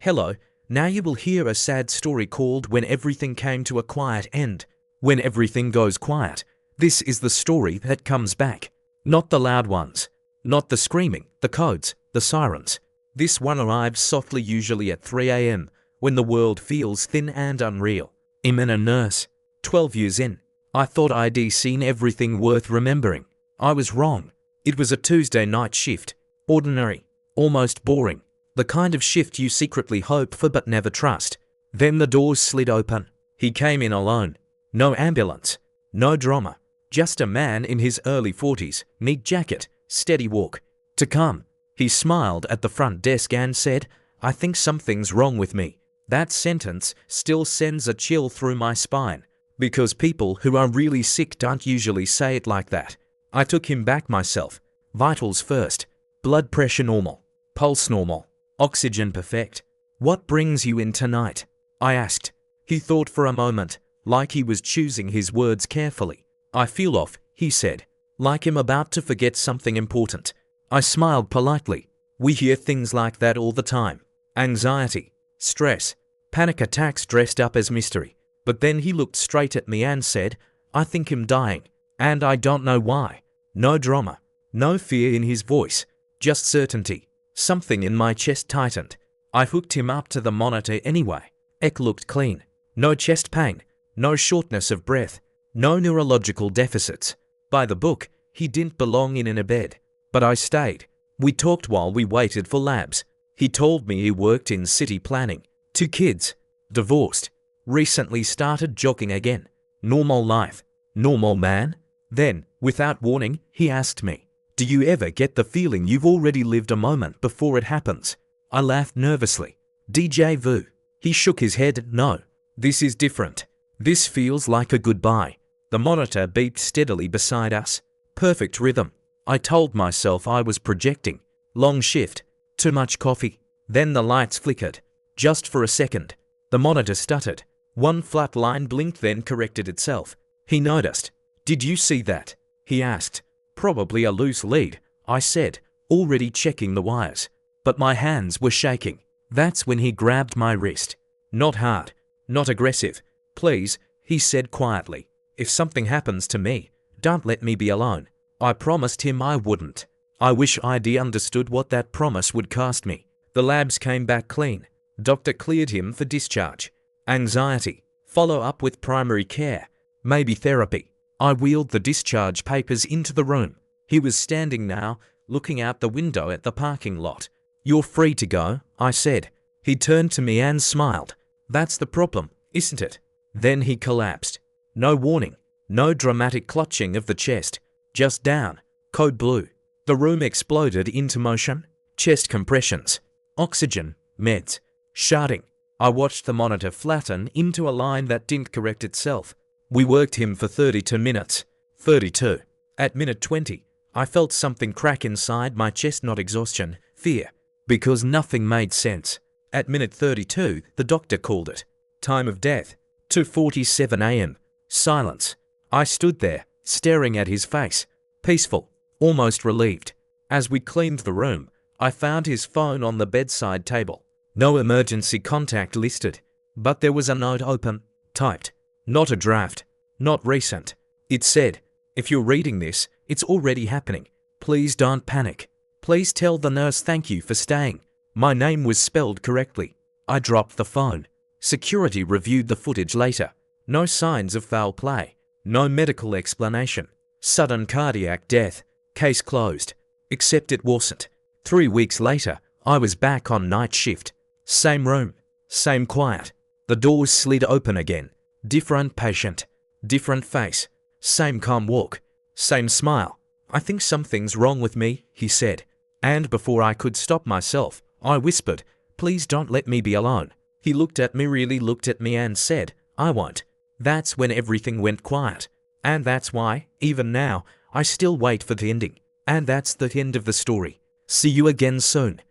Hello, now you will hear a sad story called When Everything Came to a Quiet End. When everything goes quiet, this is the story that comes back. Not the loud ones, not the screaming, the codes, the sirens. This one arrives softly, usually at 3 a.m, when the world feels thin and unreal. I'm a nurse, 12 years in. I thought I'd seen everything worth remembering. I was wrong. It was a Tuesday night shift. Ordinary, almost boring. The kind of shift you secretly hope for but never trust. Then the doors slid open. He came in alone. No ambulance. No drama. Just a man in his early 40s, neat jacket, steady walk. To come. He smiled at the front desk and said, "I think something's wrong with me." That sentence still sends a chill through my spine, because people who are really sick don't usually say it like that. I took him back myself. Vitals first. Blood pressure normal. Pulse normal. Oxygen perfect. "What brings you in tonight?" I asked. He thought for a moment, like he was choosing his words carefully. "I feel off," he said, like him about to forget something important. I smiled politely. We hear things like that all the time. Anxiety, stress, panic attacks dressed up as mystery. But then he looked straight at me and said, "I think I'm dying, and I don't know why." No drama, no fear in his voice, just certainty. Something in my chest tightened. I hooked him up to the monitor anyway. Eck looked clean. No chest pain, no shortness of breath, no neurological deficits. By the book, he didn't belong in a bed. But I stayed. We talked while we waited for labs. He told me he worked in city planning. 2 kids. Divorced. Recently started jogging again. Normal life. Normal man. Then, without warning, he asked me, "Do you ever get the feeling you've already lived a moment before it happens?" I laughed nervously. "Déjà vu." He shook his head. "No. This is different. This feels like a goodbye." The monitor beeped steadily beside us. Perfect rhythm. I told myself I was projecting. Long shift. Too much coffee. Then the lights flickered. Just for a second. The monitor stuttered. One flat line blinked, then corrected itself. He noticed. "Did you see that?" he asked. "Probably a loose lead," I said, already checking the wires. But my hands were shaking. That's when he grabbed my wrist. Not hard. Not aggressive. "Please," he said quietly. "If something happens to me, don't let me be alone." I promised him I wouldn't. I wish I'd understood what that promise would cost me. The labs came back clean. Doctor cleared him for discharge. Anxiety. Follow up with primary care. Maybe therapy. I wheeled the discharge papers into the room. He was standing now, looking out the window at the parking lot. "You're free to go," I said. He turned to me and smiled. "That's the problem, isn't it?" Then he collapsed. No warning. No dramatic clutching of the chest. Just down. Code blue. The room exploded into motion. Chest compressions. Oxygen. Meds. Sharding. I watched the monitor flatten into a line that didn't correct itself. We worked him for 32 minutes. 32. At minute 20, I felt something crack inside my chest, not exhaustion, fear, because nothing made sense. At minute 32, the doctor called it. Time of death. 2:47 a.m. Silence. I stood there, staring at his face. Peaceful. Almost relieved. As we cleaned the room, I found his phone on the bedside table. No emergency contact listed. But there was a note open. Typed. Not a draft. Not recent. It said, "If you're reading this, it's already happening. Please don't panic. Please tell the nurse thank you for staying." My name was spelled correctly. I dropped the phone. Security reviewed the footage later. No signs of foul play. No medical explanation. Sudden cardiac death. Case closed. Except it wasn't. 3 weeks later, I was back on night shift. Same room. Same quiet. The doors slid open again. Different patient. Different face. Same calm walk. Same smile. "I think something's wrong with me," he said. And before I could stop myself, I whispered, "Please don't let me be alone." He looked at me, really looked at me, and said, "I won't." That's when everything went quiet. And that's why, even now, I still wait for the ending. And that's the end of the story. See you again soon.